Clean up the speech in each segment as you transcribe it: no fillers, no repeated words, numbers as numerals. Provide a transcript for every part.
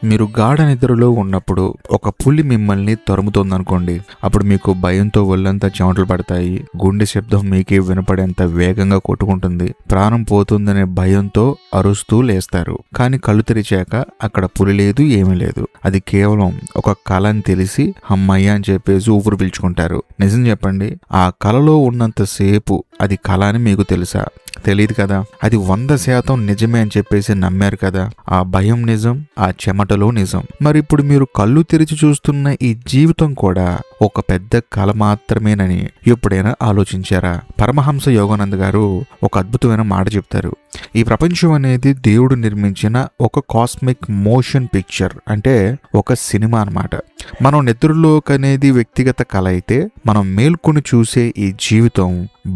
మీరు గాఢ నిద్రలో ఉన్నప్పుడు ఒక పులి మిమ్మల్ని తరుముతోందనుకోండి. అప్పుడు మీకు భయంతో ఒళ్ళంతా చెమటలు పడతాయి. గుండె శబ్దం మీకే వినపడేంత వేగంగా కొట్టుకుంటుంది. ప్రాణం పోతుందనే భయంతో అరుస్తూ లేస్తారు. కానీ కళ్ళు తెరిచాక అక్కడ పులి లేదు, ఏమీ లేదు. అది కేవలం ఒక కల అని తెలిసి అమ్మయ్య అని చెప్పేసి ఊపిరి పీల్చుకుంటారు. నిజం చెప్పండి, ఆ కలలో ఉన్నంతసేపు అది కల అని మీకు తెలుసా? తెలియదు కదా. అది 100% నిజమే అని చెప్పేసి నమ్మారు కదా. ఆ భయం నిజం, ఆ చెమటలో నిజం. మరి ఇప్పుడు మీరు కళ్ళు తెరిచి చూస్తున్న ఈ జీవితం కూడా ఒక పెద్ద కల మాత్రమేనని ఎప్పుడైనా ఆలోచించారా? పరమహంస యోగానంద గారు ఒక అద్భుతమైన మాట చెప్తారు. ఈ ప్రపంచం అనేది దేవుడు నిర్మించిన ఒక కాస్మిక్ మోషన్ పిక్చర్, అంటే ఒక సినిమా అన్నమాట. మనం నిద్రలోకి అనేది వ్యక్తిగత కళ అయితే, మనం మేల్కొని చూసే ఈ జీవితం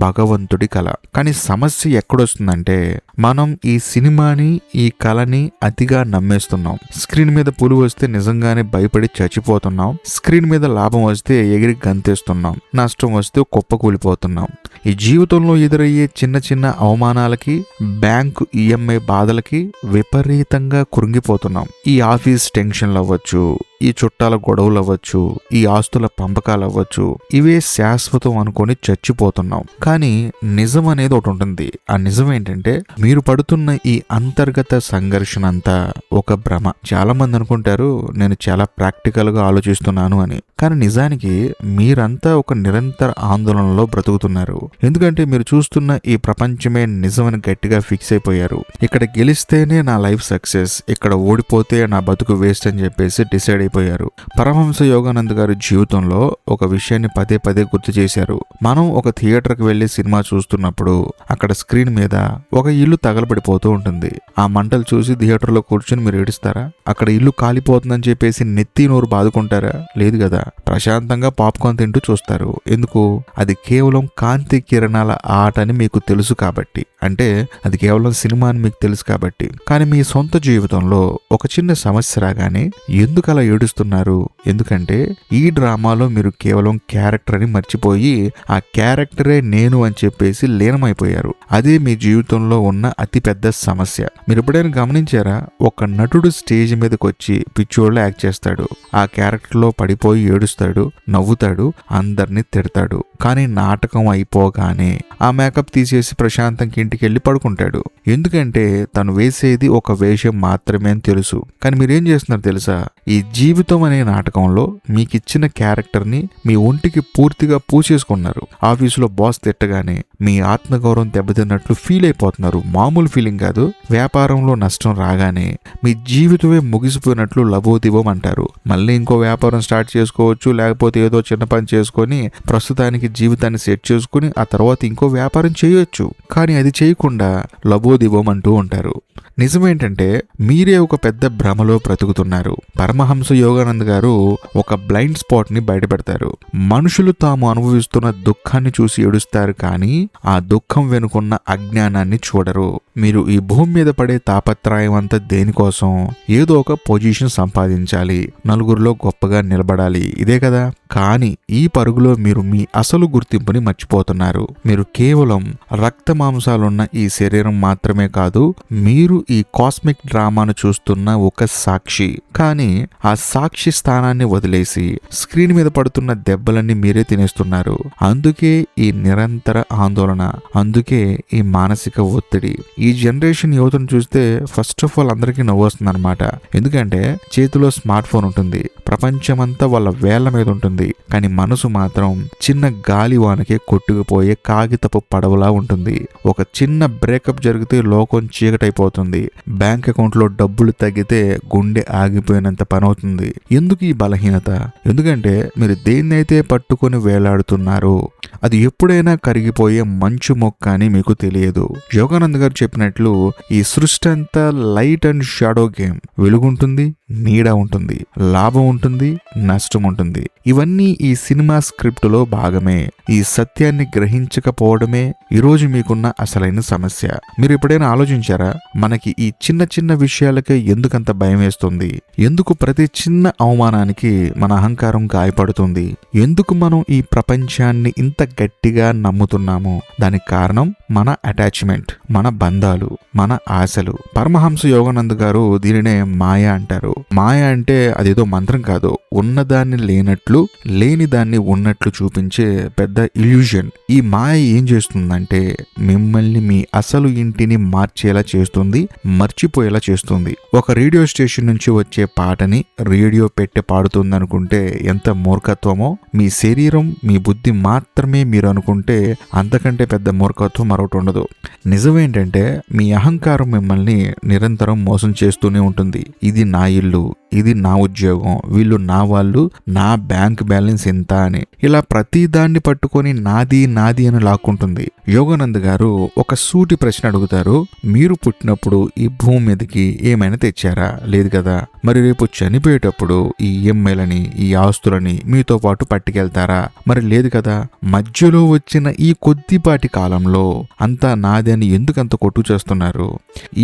భగవంతుడి కళ. కానీ సమస్య ఎక్కడొస్తుందంటే, మనం ఈ సినిమాని, ఈ కళని అతిగా నమ్మేస్తున్నాం. స్క్రీన్ మీద పులి వస్తే నిజంగానే భయపడి చచ్చిపోతున్నాం. స్క్రీన్ మీద లాభం వస్తే ఎగిరి గంతేస్తున్నాం. నష్టం వస్తే కుప్పకూలిపోతున్నాం. ఈ జీవితంలో ఎదురయ్యే చిన్న చిన్న అవమానాలకి, బ్యాంకు ఈఎంఐ బాధలకి విపరీతంగా కృంగిపోతున్నాం. ఈ ఆఫీస్ టెన్షన్లు అవ్వచ్చు, ఈ చుట్టాల గొడవలు అవ్వచ్చు, ఈ ఆస్తుల పంపకాలు అవ్వచ్చు, ఇవే శాశ్వతం అనుకొని చచ్చిపోతున్నాం. కానీ నిజం అనేది ఒకటి ఉంటుంది. ఆ నిజం ఏంటంటే, మీరు పడుతున్న ఈ అంతర్గత సంఘర్షణ అంతా ఒక భ్రమ. చాలా మంది అనుకుంటారు నేను చాలా ప్రాక్టికల్ గా ఆలోచిస్తున్నాను అని. కానీ నిజానికి మీరంతా ఒక నిరంతర ఆందోళనలో బ్రతుకుతున్నారు. ఎందుకంటే మీరు చూస్తున్న ఈ ప్రపంచమే నిజమని గట్టిగా ఫిక్స్ అయిపోయారు. ఇక్కడ గెలిస్తేనే నా లైఫ్ సక్సెస్, ఇక్కడ ఓడిపోతే నా బతుకు వేస్ట్ అని చెప్పేసి డిసైడ్ అయిపోయారు. పరమహంస యోగానంద గారి జీవితంలో ఒక విషయాన్ని పదే పదే గుర్తు చేశారు. మనం ఒక థియేటర్కి వెళ్లి సినిమా చూస్తున్నప్పుడు అక్కడ స్క్రీన్ మీద ఒక ఇల్లు తగలబడిపోతూ ఉంటుంది. ఆ మంటలు చూసి థియేటర్లో కూర్చొని మీరు ఏడుస్తారా? అక్కడ ఇల్లు కాలిపోతుందని చెప్పేసి నెత్తి నోరు బాదుకుంటారా? లేదు కదా. ప్రశాంతంగా పాప్కార్న్ తింటూ చూస్తారు. ఎందుకు? అది కేవలం కాంతి కిరణాల ఆట అని మీకు తెలుసు కాబట్టి. అంటే అది కేవలం సినిమా అని మీకు తెలుసు కాబట్టి. కానీ మీ సొంత జీవితంలో ఒక చిన్న సమస్య రాగానే ఎందుకు అలా ఏడుస్తున్నారు? ఎందుకంటే ఈ డ్రామాలో మీరు కేవలం క్యారెక్టర్ అని మర్చిపోయి ఆ క్యారెక్టరే నేను అని చెప్పేసి లీనమైపోయారు. అదే మీ జీవితంలో ఉన్న అతిపెద్ద సమస్య. మీరు ఎప్పుడైనా గమనించారా? ఒక నటుడు స్టేజ్ మీదకి వచ్చి పిచ్చోళ్ళు యాక్ట్ చేస్తాడు. ఆ క్యారెక్టర్ లో పడిపోయి ఏడుస్తాడు, నవ్వుతాడు, అందరినీ తిడతాడు. కానీ నాటకం అయిపోగానే ఆ మేకప్ తీసేసి ప్రశాంతంగా ఇంటికి వెళ్ళి పడుకుంటాడు. ఎందుకంటే తను వేసేది ఒక వేషం మాత్రమే అని తెలుసు. కానీ మీరేం చేస్తున్నారు తెలుసా? ఈ జీవితం అనే నాటకంలో మీకు ఇచ్చిన క్యారెక్టర్ ని మీ ఒంటికి పూర్తిగా పూసేసుకున్నారు. ఆఫీసులో బాస్ తిట్టగానే మీ ఆత్మగౌరవం దెబ్బతిన్నట్లు ఫీల్ అయిపోతున్నారు. మామూలు ఫీలింగ్ కాదు. వ్యాపారంలో నష్టం రాగానే మీ జీవితమే ముగిసిపోయినట్లు లబోదిబం అంటారు. మళ్ళీ ఇంకో వ్యాపారం స్టార్ట్ చేసుకోవచ్చు, లేకపోతే ఏదో చిన్న పని చేసుకొని ప్రస్తుతానికి జీవితాన్ని సెట్ చేసుకుని ఆ తర్వాత ఇంకో వ్యాపారం చేయొచ్చు. కానీ అది చేయకుండా లబోదిబం అంటూ ఉంటారు. నిజమేంటంటే మీరే ఒక పెద్ద భ్రమలో బ్రతుకుతున్నారు. పరమహంస యోగానంద్ గారు ఒక బ్లైండ్ స్పాట్ ని బయటపెడతారు. మనుషులు తాము అనుభవిస్తున్న దుఃఖాన్ని చూసి ఏడుస్తారు, కానీ ఆ దుఃఖం వెనుకున్న అజ్ఞానాన్ని చూడరు. మీరు ఈ భూమి మీద పడే తాపత్రయం అంతా దేనికోసం? ఏదో ఒక పొజిషన్ సంపాదించాలి, నలుగురిలో గొప్పగా నిలబడాలి, ఇదే కదా. కానీ ఈ పరుగులో మీరు మీ అసలు గుర్తింపుని మర్చిపోతున్నారు. మీరు కేవలం రక్త మాంసాలున్న ఈ శరీరం మాత్రమే కాదు, మీరు ఈ కాస్మిక్ డ్రామాను చూస్తున్న ఒక సాక్షి. కానీ ఆ సాక్షి స్థానాన్ని వదిలేసి స్క్రీన్ మీద పడుతున్న దెబ్బలన్నీ మీరే తినేస్తున్నారు. అందుకే ఈ నిరంతర ఆందోళన, అందుకే ఈ మానసిక ఒత్తిడి. ఈ జనరేషన్ యువతను చూస్తే ఫస్ట్ ఆఫ్ ఆల్ అందరికీ నవ్వు వస్తుంది అనమాట. ఎందుకంటే చేతిలో స్మార్ట్ ఫోన్ ఉంటుంది, ప్రపంచమంతా వాళ్ళ వేళ్ల మీద ఉంటుంది. కానీ మనసు మాత్రం చిన్న గాలివానకే కొట్టుకుపోయే కాగితపు పడవలా ఉంటుంది. ఒక చిన్న బ్రేకప్ జరిగితే లోకం చీకటైపోతుంది. బ్యాంక్ అకౌంట్ లో డబ్బులు తగ్గితే గుండె ఆగిపోయినంత పని అవుతుంది. ఎందుకు ఈ బలహీనత? ఎందుకంటే మీరు దేన్నైతే పట్టుకొని వేలాడుతున్నారో అది ఎప్పుడైనా కరిగిపోయే మంచు మొక్క అని మీకు తెలియదు. యోగానంద్ గారు చెప్పినట్లు ఈ సృష్టి అంతా లైట్ అండ్ షాడో గేమ్. వెలుగుంటుంది, నీడ ఉంటుంది, లాభం ఉంటుంది, నష్టం ఉంటుంది. ఇవన్నీ ఈ సినిమా స్క్రిప్టులో భాగమే. ఈ సత్యాన్ని గ్రహించకపోవడమే ఈరోజు మీకున్న అసలైన సమస్య. మీరు ఎప్పుడైనా ఆలోచించారా, మనకి ఈ చిన్న చిన్న విషయాలకే ఎందుకంత భయం వేస్తుంది? ఎందుకు ప్రతి చిన్న అవమానానికి మన అహంకారం గాయపడుతుంది? ఎందుకు మనం ఈ ప్రపంచాన్ని ఇంత గట్టిగా నమ్ముతున్నాము? దానికి కారణం మన అటాచ్మెంట్, మన బంధాలు, మన ఆశలు. పరమహంస యోగానంద్ గారు దీనినే మాయ అంటారు. మాయ అంటే అదేదో మంత్రం కాదు, ఉన్నదాన్ని లేనట్లు, లేని దాన్ని ఉన్నట్లు చూపించే పెద్ద ఇల్యూజన్. ఈ మాయ ఏం చేస్తుందంటే మిమ్మల్ని మీ అసలు ఇంటిని మార్చేలా చేస్తుంది, మర్చిపోయేలా చేస్తుంది. ఒక రేడియో స్టేషన్ నుంచి వచ్చే పాటని రేడియో పెట్టి పాడుతుందనుకుంటే ఎంత మూర్ఖత్వమో, మీ శరీరం, మీ బుద్ధి మాత్రమే మీరు అనుకుంటే అంతకంటే పెద్ద మూర్ఖత్వం మరొకటి ఉండదు. నిజమేంటంటే మీ అహంకారం మిమ్మల్ని నిరంతరం మోసం చేస్తూనే ఉంటుంది. ఇది నా ఇల్లు, ఇది నా ఉద్యోగం, వీళ్ళు నా వాళ్ళు, నా బ్యాంక్ బ్యాలెన్స్ ఎంత అని ఇలా ప్రతి దాన్ని పట్టుకొని నాది నాది అని లాక్కుంటుంది. యోగానంద్ గారు ఒక సూటి ప్రశ్న అడుగుతారు. మీరు పుట్టినప్పుడు ఈ భూమి మీదకి ఏమైనా తెచ్చారా? లేదు కదా. మరి రేపు చనిపోయేటప్పుడు ఈ ఈఎంఐలని, ఈ ఆస్తులని మీతో పాటు పట్టుకెళ్తారా? మరి లేదు కదా. మధ్యలో వచ్చిన ఈ కొద్దిపాటి కాలంలో అంతా నాది అని ఎందుకంత కొట్టు చేస్తున్నారు?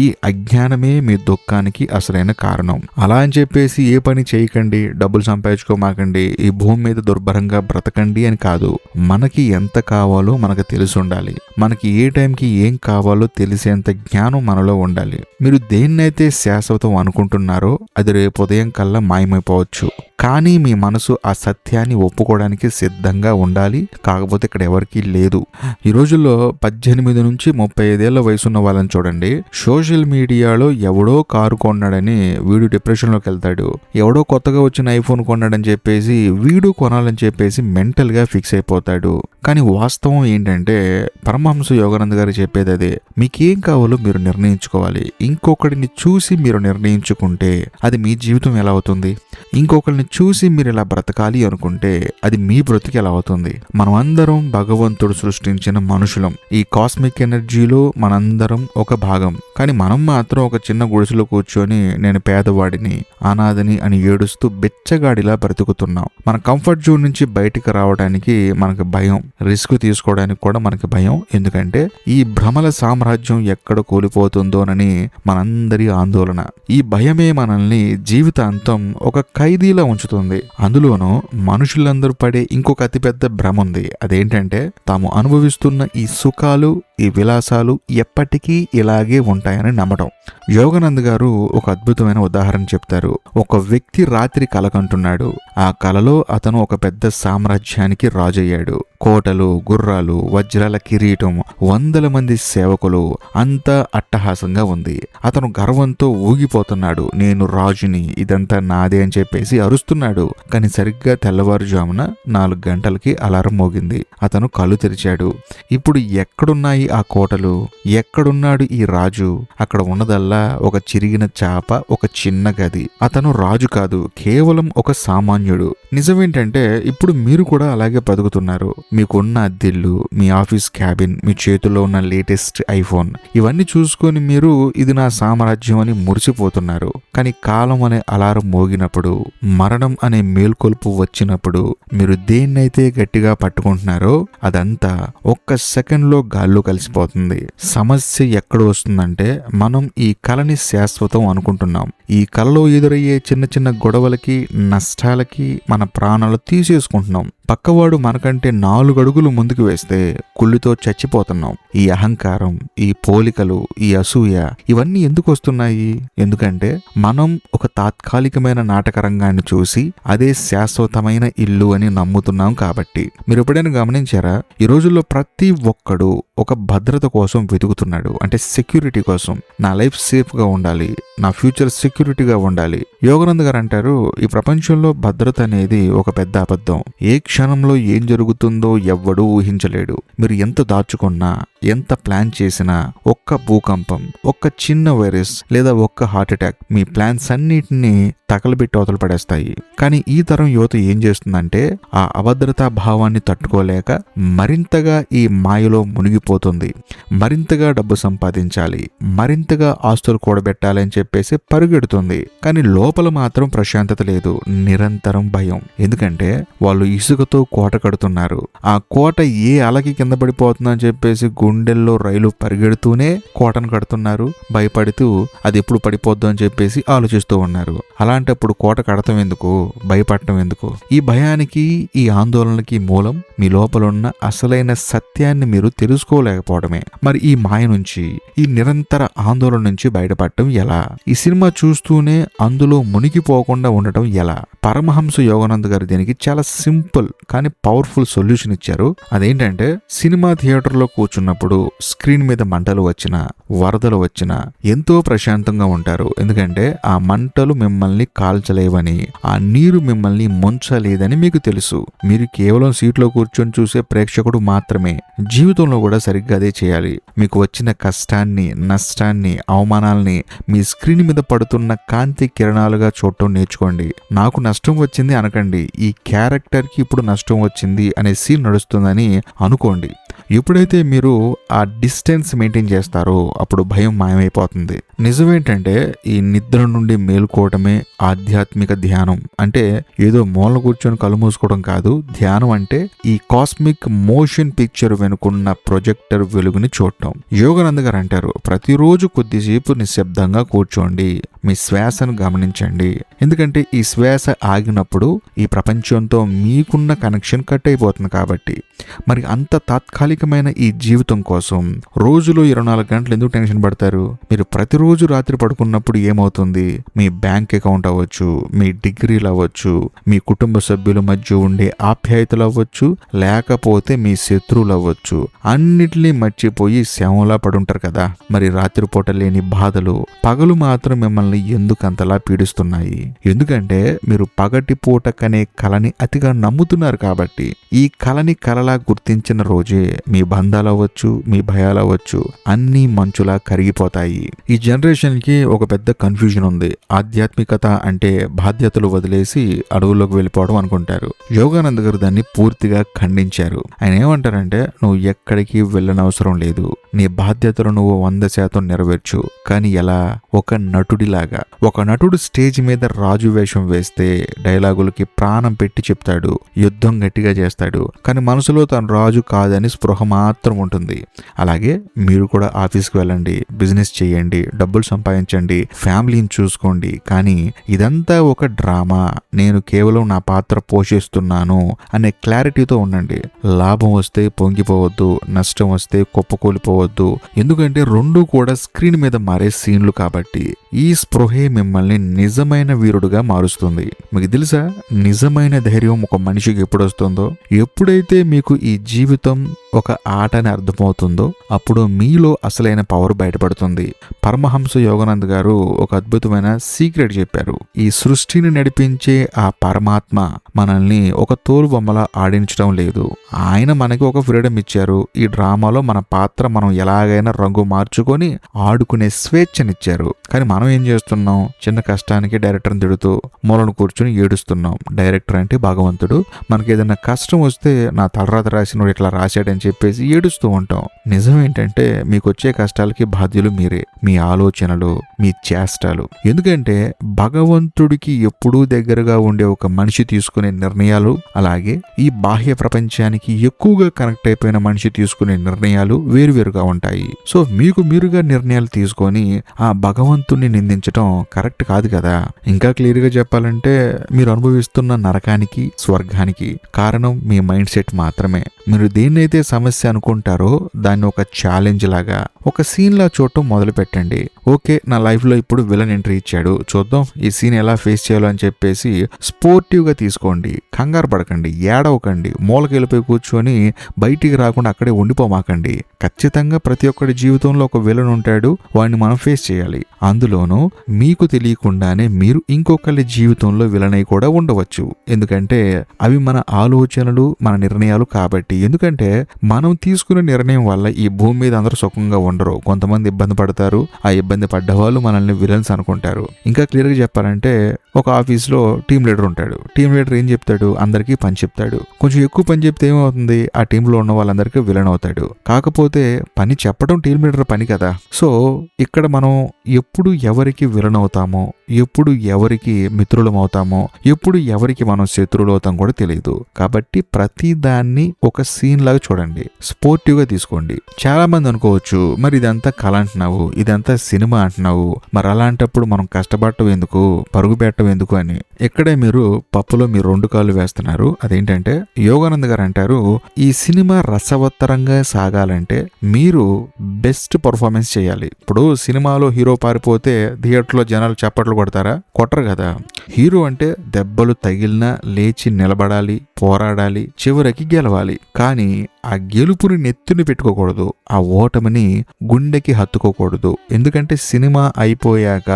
ఈ అజ్ఞానమే మీ దుఃఖానికి అసలైన కారణం. అలా అని చెప్పేసి ఏ పని చేయకండి, డబ్బులు సంపాదించుకోమాకండి, ఈ భూమి మీద దుర్భరంగా బ్రతకండి అని కాదు. మనకి ఎంత కావాలో మనకు తెలిసి ఉండాలి. మనకి ఏ టైంకి ఏం కావాలో తెలిసేంత జ్ఞానం మనలో ఉండాలి. మీరు దేన్నైతే శాశ్వతం అనుకుంటున్నారో అది రేపు ఉదయం కల్లా మాయమైపోవచ్చు. కానీ మీ మనసు ఆ సత్యాన్ని ఒప్పుకోవడానికి సిద్ధంగా ఉండాలి. కాకపోతే ఇక్కడ ఎవరికీ లేదు. ఈ రోజుల్లో 18 నుంచి 35 ఏళ్ల వయసున్న వాళ్ళని చూడండి. సోషల్ మీడియాలో ఎవడో కారు కొన్నాడని వీడు డిప్రెషన్లోకి వెళ్తాడు. ఎవడో కొత్తగా వచ్చిన ఐఫోన్ కొన్నాడని చెప్పేసి వీడు కొనాలని చెప్పేసి మెంటల్ గా ఫిక్స్ అయిపోతాడు. కానీ వాస్తవం ఏంటంటే పరమహంస యోగానంద్ గారు చెప్పేది అదే. మీకేం కావాలో మీరు నిర్ణయించుకోవాలి. ఇంకొకరిని చూసి మీరు నిర్ణయించుకుంటే అది మీ జీవితం ఎలా అవుతుంది? ఇంకొకరిని చూసి మీరు ఇలా బ్రతకాలి అనుకుంటే అది మీ బ్రతికి ఎలా అవుతుంది? మనం అందరం భగవంతుడు సృష్టించిన మనుషులం. ఈ కాస్మిక్ ఎనర్జీలో మనందరం ఒక భాగం. కానీ మనం మాత్రం ఒక చిన్న గుడిసెలో కూర్చొని నేను పేదవాడిని, అనాథని అని ఏడుస్తూ బెచ్చగాడిలా బ్రతుకుతున్నాం. మన కంఫర్ట్ జోన్ నుంచి బయటికి రావడానికి మనకు భయం, రిస్క్ తీసుకోవడానికి కూడా మనకి భయం. ఎందుకంటే ఈ భ్రమల సామ్రాజ్యం ఎక్కడ కూలిపోతుందోనని మనందరి ఆందోళన. ఈ భయమే మనల్ని జీవితాంతం ఒక ఖైదీలా ఉంచుతుంది. అందులోనూ మనుషులందరూ పడే ఇంకొక అతిపెద్ద భ్రమ ఉంది. అదేంటంటే తాము అనుభవిస్తున్న ఈ సుఖాలు, ఈ విలాసాలు ఎప్పటికీ ఇలాగే ఉంటాయని నమ్మటం. యోగానంద్ గారు ఒక అద్భుతమైన ఉదాహరణ చెప్తారు. ఒక వ్యక్తి రాత్రి కల కంటున్నాడు. ఆ కలలో అతను ఒక పెద్ద సామ్రాజ్యానికి రాజయ్యాడు. కోటలు, గుర్రాలు, వజ్రాల కిరీటం, 100 మంది సేవకులు, అంతా అట్టహాసంగా ఉంది. అతను గర్వంతో ఊగిపోతున్నాడు. నేను రాజుని, ఇదంతా నాదే అని చెప్పేసి అరుస్తున్నాడు. కానీ సరిగ్గా తెల్లవారుజామున 4 గంటలకి అలారం మోగింది. అతను కళ్ళు తెరిచాడు. ఇప్పుడు ఎక్కడున్నాయి ఆ కోటలు? ఎక్కడున్నాడు ఈ రాజు? అక్కడ ఉన్నదల్లా ఒక చిరిగిన చాప, ఒక చిన్న గది. అతను రాజు కాదు, కేవలం ఒక సామాన్యుడు. నిజమేంటంటే ఇప్పుడు మీరు కూడా అలాగే బతుకుతున్నారు. మీకున్న అద్దెల్లు, మీ ఆఫీస్ క్యాబిన్, మీ చేతిలో ఉన్న లేటెస్ట్ ఐఫోన్, ఇవన్నీ చూసుకొని మీరు ఇది నా సామ్రాజ్యం అని మురిసిపోతున్నారు. కానీ కాలం అనే అలారం మోగినప్పుడు, మరణం అనే మేల్కొల్పు వచ్చినప్పుడు మీరు దేన్నైతే గట్టిగా పట్టుకుంటున్నారో అదంతా ఒక్క సెకండ్లో గాల్లో కలిసిపోతుంది. సమస్య ఎక్కడ వస్తుందంటే మనం ఈ కలని శాశ్వతం అనుకుంటున్నాం. ఈ కలలో ఎదురయ్యే చిన్న చిన్న గొడవలకి, నష్టాలకి మన ప్రాణాలు తీసేసుకుంటున్నాం. పక్కవాడు మనకంటే 4 అడుగులు ముందుకు వేస్తే కుళ్ళుతో చచ్చిపోతున్నాం. ఈ అహంకారం, ఈ పోలికలు, ఈ అసూయ ఇవన్నీ ఎందుకు వస్తున్నాయి? ఎందుకంటే మనం ఒక తాత్కాలికమైన నాటక రంగాన్ని చూసి అదే శాశ్వతమైన ఇల్లు అని నమ్ముతున్నాం కాబట్టి. మీరు ఎప్పుడైనా గమనించారా? ఈ రోజుల్లో ప్రతి ఒక్కడు ఒక భద్రత కోసం వెతుకుతున్నాడు. అంటే సెక్యూరిటీ కోసం. నా లైఫ్ సేఫ్ గా ఉండాలి, నా ఫ్యూచర్ సెక్యూరిటీగా ఉండాలి. యోగానంద్ గారు అంటారు, ఈ ప్రపంచంలో భద్రత అనేది ఒక పెద్ద అబద్ధం. ఏ క్షణంలో ఏం జరుగుతుందో ఎవ్వడూ ఊహించలేడు. మీరు ఎంత దాచుకున్నా, ఎంత ప్లాన్ చేసినా ఒక్క భూకంపం, ఒక్క చిన్న వైరస్ లేదా ఒక్క హార్ట్ అటాక్ మీ ప్లాన్స్ అన్నిటినీ తగలబెట్టి అవతల పడేస్తాయి. కానీ ఈ తరం యువత ఏం చేస్తుందంటే ఆ అభద్రతా భావాన్ని తట్టుకోలేక మరింతగా ఈ మాయలో మునిగిపోతుంది. మరింతగా డబ్బు సంపాదించాలి, మరింతగా ఆస్తులు కూడబెట్టాలి అని చెప్పేసి పరుగెడుతుంది. కానీ లోపల మాత్రం ప్రశాంతత లేదు, నిరంతరం భయం. ఎందుకంటే వాళ్ళు ఇసుకతో కోట కడుతున్నారు. ఆ కోట ఏ అలకి కింద పడిపోతుందని చెప్పేసి గుండెల్లో రైలు పరిగెడుతూనే కోటను కడుతున్నారు. భయపడుతూ అది ఎప్పుడు పడిపోద్దు అని చెప్పేసి ఆలోచిస్తూ ఉన్నారు. అలాంటప్పుడు కోట కడతం ఎందుకు, భయపడటం ఎందుకు? ఈ భయానికి, ఈ ఆందోళనకి మూలం మీ లోపల ఉన్న అసలైన సత్యాన్ని మీరు తెలుసుకోలేకపోవడమే. మరి ఈ మాయ నుంచి, ఈ నిరంతర ఆందోళన నుంచి బయటపడటం ఎలా? ఈ సినిమా చూస్తూనే అందులో మునిగిపోకుండా ఉండటం ఎలా? పరమహంస యోగానంద్ గారు దీనికి చాలా సింపుల్ కానీ పవర్ఫుల్ సొల్యూషన్ ఇచ్చారు. అదేంటంటే సినిమా థియేటర్లో కూర్చున్నప్పుడు స్క్రీన్ మీద మంటలు వచ్చినా, వరదలు వచ్చినా ఎంతో ప్రశాంతంగా ఉంటారు. ఎందుకంటే ఆ మంటలు మిమ్మల్ని కాల్చలేవని, ఆ నీరు మిమ్మల్ని ముంచలేదని మీకు తెలుసు. మీరు కేవలం సీట్లో కూర్చొని చూసే ప్రేక్షకుడు మాత్రమే. జీవితంలో కూడా సరిగ్గా అదే చేయాలి. మీకు వచ్చిన కష్టాన్ని, నష్టాన్ని, అవమానాల్ని మీ స్క్రీన్ మీద పడుతున్న కాంతి కిరణాలుగా చూడటం నేర్చుకోండి. నాకు నష్టం వచ్చింది అనకండి, ఈ క్యారెక్టర్కి ఇప్పుడు నష్టం వచ్చింది అనే సీన్ నడుస్తుందని అనుకోండి. ఎప్పుడైతే మీరు ఆ డిస్టెన్స్ మెయింటైన్ చేస్తారో అప్పుడు భయం మాయమైపోతుంది. నిజమేంటంటే ఈ నిద్ర నుండి మేల్కోవటమే ఆధ్యాత్మిక ధ్యానం. అంటే ఏదో మూల కూర్చొని కళ్ళు మూసుకోవడం కాదు. ధ్యానం అంటే ఈ కాస్మిక్ మోషన్ పిక్చర్ వెనుకున్న ప్రొజెక్టర్ వెలుగుని చూడటం. యోగానంద్ గారు అంటారు, ప్రతిరోజు కొద్దిసేపు నిశ్శబ్దంగా కూర్చోండి, మీ శ్వాసను గమనించండి. ఎందుకంటే ఈ శ్వాస ఆగినప్పుడు ఈ ప్రపంచంతో మీకున్న కనెక్షన్ కట్ అయిపోతుంది కాబట్టి. మరి అంత తాత్కాలికమైన ఈ జీవితం కోసం రోజులో 24 గంటలు ఎందుకు టెన్షన్ పడతారు? మీరు ప్రతిరోజు రాత్రి పడుకున్నప్పుడు ఏమవుతుంది? మీ బ్యాంక్ అకౌంట్ అవ్వచ్చు, మీ డిగ్రీలు అవ్వచ్చు, మీ కుటుంబ సభ్యుల మధ్య ఉండే ఆప్యాయతలు అవ్వచ్చు, లేకపోతే మీ శత్రువులు అవ్వచ్చు, అన్నిటినీ మర్చిపోయి శవంలా పడుంటారు కదా. మరి రాత్రిపూట లేని బాధలు పగలు మాత్రం మిమ్మల్ని ఎందుకు అంతలా పీడిస్తున్నాయి? ఎందుకంటే మీరు పగటి పూట కనే కలని అతిగా నమ్ముతున్నారు కాబట్టి. ఈ కలని కలలా గుర్తించిన రోజే మీ బంధాలు అవ్వచ్చు, మీ భయాలు అవ్వచ్చు, అన్నీ మంచులా కరిగిపోతాయి. ఈ జనరేషన్ కి ఒక పెద్ద కన్ఫ్యూజన్ ఉంది. ఆధ్యాత్మికత అంటే బాధ్యతలు వదిలేసి అడవుల్లోకి వెళ్ళిపోవడం అనుకుంటారు. యోగానంద్ గారు దాన్ని పూర్తిగా ఖండించారు. ఆయన ఏమంటారంటే, నువ్వు ఎక్కడికి వెళ్ళనవసరం లేదు, నీ బాధ్యతలు నువ్వు 100% నెరవేర్చు. కానీ ఎలా? ఒక నటుడిలాగా. ఒక నటుడు స్టేజ్ మీద రాజు వేషం వేస్తే డైలాగులకి ప్రాణం పెట్టి చెప్తాడు, యుద్ధం గట్టిగా చేస్తాడు, కానీ మనసులో తను రాజు కాదని స్పృహ మాత్రం ఉంటుంది. అలాగే మీరు కూడా ఆఫీస్కి వెళ్ళండి, బిజినెస్ చేయండి, డబ్బులు సంపాదించండి, ఫ్యామిలీని చూసుకోండి, కానీ ఇదంతా ఒక డ్రామా, నేను కేవలం నా పాత్ర పోషిస్తున్నాను అనే క్లారిటీతో ఉండండి. లాభం వస్తే పొంగిపోవద్దు, నష్టం వస్తే కుప్పకూలిపోవద్దు. ఎందుకంటే రెండు కూడా స్క్రీన్ మీద మారే సీన్లు కాబట్టి. ఈ స్పృహే మిమ్మల్ని నిజమైన వీరుడుగా మారుస్తుంది. మీకు తెలుసా, నిజమైన ధైర్యం ఒక మనిషికి ఎప్పుడు వస్తుందో? ఎప్పుడైతే మీకు ఈ జీవితం ఒక ఆట అని అర్థమవుతుందో అప్పుడు మీలో అసలైన పవర్ బయటపడుతుంది. పరమహంస యోగానంద్ గారు ఒక అద్భుతమైన సీక్రెట్ చెప్పారు. ఈ సృష్టిని నడిపించే ఆ పరమాత్మ మనల్ని ఒక తోలు బొమ్మలా ఆడించడం లేదు. ఆయన మనకి ఒక ఫ్రీడమ్ ఇచ్చారు. ఈ డ్రామాలో మన పాత్ర మనం ఎలాగైనా రంగు మార్చుకొని ఆడుకునే స్వేచ్ఛనిచ్చారు. కానీ మనం ఏం చేస్తున్నాం? చిన్న కష్టానికి డైరెక్టర్ని తిడుతూ మూలను కూర్చుని ఏడుస్తున్నాం. డైరెక్టర్ అంటే భగవంతుడు. మనకి ఏదైనా కష్టం వస్తే నా తలరాత రాసినోడు ఇట్లా రాశాడని చెప్పేసి ఏడుస్తూ ఉంటాం. నిజం ఏంటంటే మీకు వచ్చే కష్టాలకి బాధ్యులు మీరే, మీ ఆలోచనలు, మీ చేష్టలు. ఎందుకంటే భగవంతుడికి ఎప్పుడూ దగ్గరగా ఉండే ఒక మనిషి తీసుకునే నిర్ణయాలు, అలాగే ఈ బాహ్య ప్రపంచానికి ఎక్కువగా కనెక్ట్ అయిపోయిన మనిషి తీసుకునే నిర్ణయాలు వేరువేరుగా ఉంటాయి. సో మీకు మీరుగా నిర్ణయాలు తీసుకొని ఆ భగవంతుడిని నిందించడం కరెక్ట్ కాదు కదా. ఇంకా క్లియర్ గా చెప్పాలంటే మీరు అనుభవిస్తున్న నరకానికి, స్వర్గానికి కారణం మీ మైండ్ సెట్ మాత్రమే. మీరు దేన్నైతే సమస్య అనుకుంటారో దాన్ని ఒక ఛాలెంజ్ లాగా, ఒక సీన్ లా చూడటం మొదలు పెట్టండి. ఓకే, నా లైఫ్ లో ఇప్పుడు విలన్ ఎంట్రీ ఇచ్చాడు, చూద్దాం ఈ సీన్ ఎలా ఫేస్ చేయాలో అని చెప్పేసి స్పోర్టివ్ గా తీసుకోండి. కంగారు పడకండి, ఏడవకండి, మూలకి వెళ్ళిపోయి కూర్చొని బయటికి రాకుండా అక్కడే ఉండిపోమాకండి. ఖచ్చితంగా ప్రతి ఒక్కరి జీవితంలో ఒక విలన్ ఉంటాడు, వాడిని మనం ఫేస్ చేయాలి. అందులోనూ మీకు తెలియకుండానే మీరు ఇంకొకరి జీవితంలో విలన్ అయి కూడా ఉండవచ్చు. ఎందుకంటే అవి మన ఆలోచనలు, మన నిర్ణయాలు కాబట్టి. ఎందుకంటే మనం తీసుకునే నిర్ణయం వల్ల ఈ భూమి మీద అందరూ సుఖంగా ఉండరు. కొంతమంది ఇబ్బంది పడతారు. ఆ ఇబ్బంది పడ్డ వాళ్ళు మనల్ని విలన్స్ అనుకుంటారు. ఇంకా క్లియర్గా చెప్పాలంటే ఒక ఆఫీస్లో టీం లీడర్ ఉంటాడు. టీం లీడర్ ఏం చెప్తాడు? అందరికీ పని చెప్తాడు. కొంచెం ఎక్కువ పని చెప్తే ఏమవుతుంది? ఆ టీంలో ఉన్న వాళ్ళందరికీ విలన్ అవుతాడు. కాకపోతే పని చెప్పడం టీం లీడర్ పని కదా. సో ఇక్కడ మనం ఎప్పుడు ఎవరికి విలన్ అవుతామో, ఎప్పుడు ఎవరికి మిత్రులం అవుతామో, ఎప్పుడు ఎవరికి మనం శత్రువులు అవుతాం కూడా తెలియదు. కాబట్టి ప్రతి దాన్ని ఒక సీన్ లాగా చూడండి, స్పోర్టివ్ గా తీసుకోండి. చాలా మంది అనుకోవచ్చు, మరి ఇదంతా కళ అంటున్నావు, ఇదంతా సినిమా అంటున్నావు, మరి అలాంటప్పుడు మనం కష్టపడటం ఎందుకు, పరుగు పెట్టడం ఎందుకు అని. ఇక్కడే మీరు పప్పులో మీరు 2 కాళ్ళు వేస్తున్నారు. అదేంటంటే యోగానంద్ గారు అంటారు, ఈ సినిమా రసవత్తరంగా సాగాలంటే మీరు బెస్ట్ పర్ఫార్మెన్స్ చేయాలి. ఇప్పుడు సినిమాలో హీరో పారిపోతే థియేటర్లో జనాలు చప్పట్లు కొడతారా? కొట్టరు కదా. హీరో అంటే దెబ్బలు తగిలినా లేచి నిలబడాలి, పోరాడాలి, చివరికి గెలవాలి. కానీ ఆ గెలుపుని నెత్తిని పెట్టుకోకూడదు, ఆ ఓటమిని గుండెకి హత్తుకోకూడదు. ఎందుకంటే సినిమా అయిపోయాక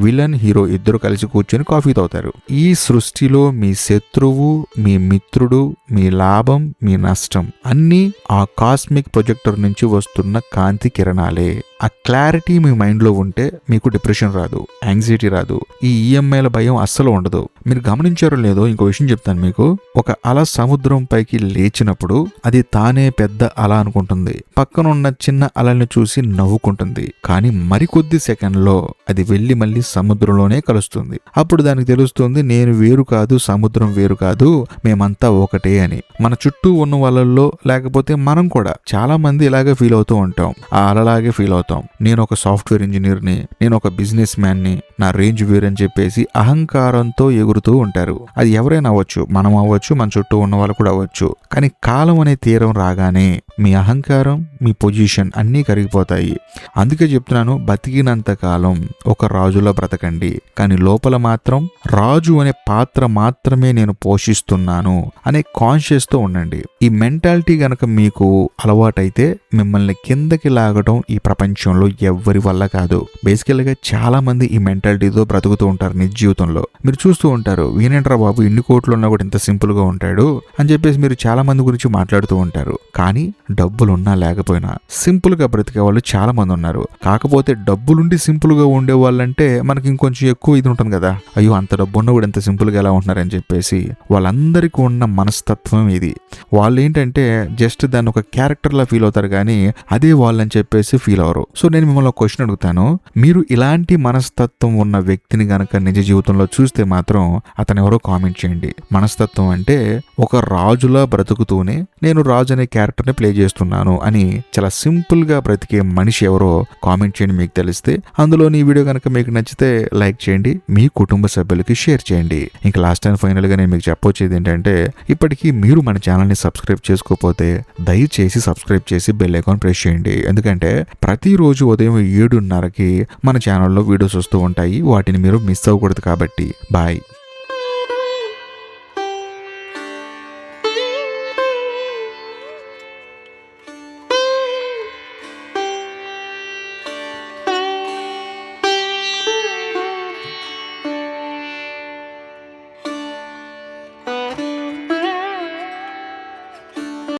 విలన్ హీరో ఇద్దరు కలిసి కూర్చొని కాఫీ తాగుతారు. ఈ సృష్టిలో మీ శత్రువు, మీ మిత్రుడు, మీ లాభం, మీ నష్టం అన్నీ ఆ కాస్మిక్ ప్రొజెక్టర్ నుంచి వస్తున్న కాంతి కిరణాలే. ఆ క్లారిటీ మీ మైండ్లో ఉంటే మీకు డిప్రెషన్ రాదు, యాంగ్జైటీ రాదు, ఈ ఈఎంఐల భయం అస్సలు ఉండదు. మీరు గమనించారో లేదో ఇంకో విషయం చెప్తాను మీకు. ఒక అల సముద్రం పైకి లేచినప్పుడు అది తానే పెద్ద అల అనుకుంటుంది, పక్కనున్న చిన్న అలల్ని చూసి నవ్వుకుంటుంది. కానీ మరికొద్ది సెకండ్లో అది వెళ్ళి మళ్ళీ సముద్రంలోనే కలుస్తుంది. అప్పుడు దానికి తెలుస్తుంది, నేను వేరు కాదు, సముద్రం వేరు కాదు, మేమంతా ఒకటే అని. మన చుట్టూ ఉన్న వాళ్ళల్లో లేకపోతే మనం కూడా చాలా మంది ఇలాగే ఫీల్ అవుతూ ఉంటాం, ఆ అలలాగే ఫీల్ అవుతాం. నేను ఒక సాఫ్ట్వేర్ ఇంజనీర్ని, నేను ఒక బిజినెస్ మ్యాన్ని, నా రేంజ్ వేరని చెప్పేసి అహంకారంతో ఎగురుతూ ఉంటారు. అది ఎవరైనా అవ్వచ్చు, మనం అవ్వచ్చు, మన చుట్టూ ఉన్న వాళ్ళు కూడా అవ్వచ్చు. కానీ కాలం అనే తీరం రాగానే మీ అహంకారం, మీ పొజిషన్ అన్నీ కరిగిపోతాయి. అందుకే చెప్తున్నాను, బతికినంత కాలం ఒక రాజులా బ్రతకండి, కానీ లోపల మాత్రం రాజు అనే పాత్ర మాత్రమే నేను పోషిస్తున్నాను అనే కాన్షియస్ తో ఉండండి. ఈ మెంటాలిటీ గనక మీకు అలవాటైతే మిమ్మల్ని కిందకి లాగడం ఈ ప్రపంచంలో ఎవ్వరి వల్ల కాదు. బేసికల్ గా చాలా మంది ఈ మెంటాలిటీతో బ్రతుకుతూ ఉంటారు నిజ జీవితంలో. మీరు చూస్తూ ఉంటారు, వీనేంట్రా బాబు ఇన్ని కోట్లు ఉన్నా కూడా ఇంత సింపుల్ గా ఉంటాడు అని చెప్పేసి మీరు చాలా మంది గురించి మాట్లాడుతూ ఉంటారు. కానీ డబ్బులున్నా లేకపోయినా సింపుల్ గా బ్రతికే వాళ్ళు చాలా మంది ఉన్నారు. కాకపోతే డబ్బులుండి సింపుల్ గా ఉండే వాళ్ళంటే మనకి ఇంకొంచెం ఎక్కువ ఇది ఉంటుంది కదా, అయ్యో అంత డబ్బు ఉన్నా కూడా ఎంత సింపుల్ గా ఎలా ఉంటున్నారని చెప్పేసి. వాళ్ళందరికీ ఉన్న మనస్తత్వం ఇది. వాళ్ళు ఏంటంటే జస్ట్ దాన్ని ఒక క్యారెక్టర్ లా ఫీల్ అవుతారు, కానీ అదే వాళ్ళని చెప్పేసి ఫీల్ అవరు. సో నేను మిమ్మల్ని ఒక క్వశ్చన్ అడుగుతాను, మీరు ఇలాంటి మనస్తత్వం ఉన్న వ్యక్తిని గనక నిజ జీవితంలో చూస్తే మాత్రం అతను ఎవరో కామెంట్ చేయండి. మనస్తత్వం అంటే ఒక రాజులా బ్రతుకుతూనే నేను రాజు అనే క్యారెక్టర్ ని ప్లే చేస్తున్నాను అని చాలా సింపుల్ గా బ్రతికే మనిషి ఎవరో కామెంట్ చేయండి మీకు తెలిస్తే. అందులో ఈ వీడియో కనుక మీకు నచ్చితే లైక్ చేయండి, మీ కుటుంబ సభ్యులకి షేర్ చేయండి. ఇంకా లాస్ట్ అండ్ ఫైనల్ గా నేను మీకు చెప్పొచ్చేది ఏంటంటే, ఇప్పటికీ మీరు మన ఛానల్ ని సబ్స్క్రైబ్ చేసుకోకపోతే దయచేసి సబ్స్క్రైబ్ చేసి బెల్ ఐకాన్ ప్రెస్ చేయండి. ఎందుకంటే ప్రతిరోజు ఉదయం 7:30కి మన ఛానల్లో వీడియోస్ వస్తూ ఉంటాయి, వాటిని మీరు మిస్ అవ్వకూడదు. కాబట్టి బాయ్.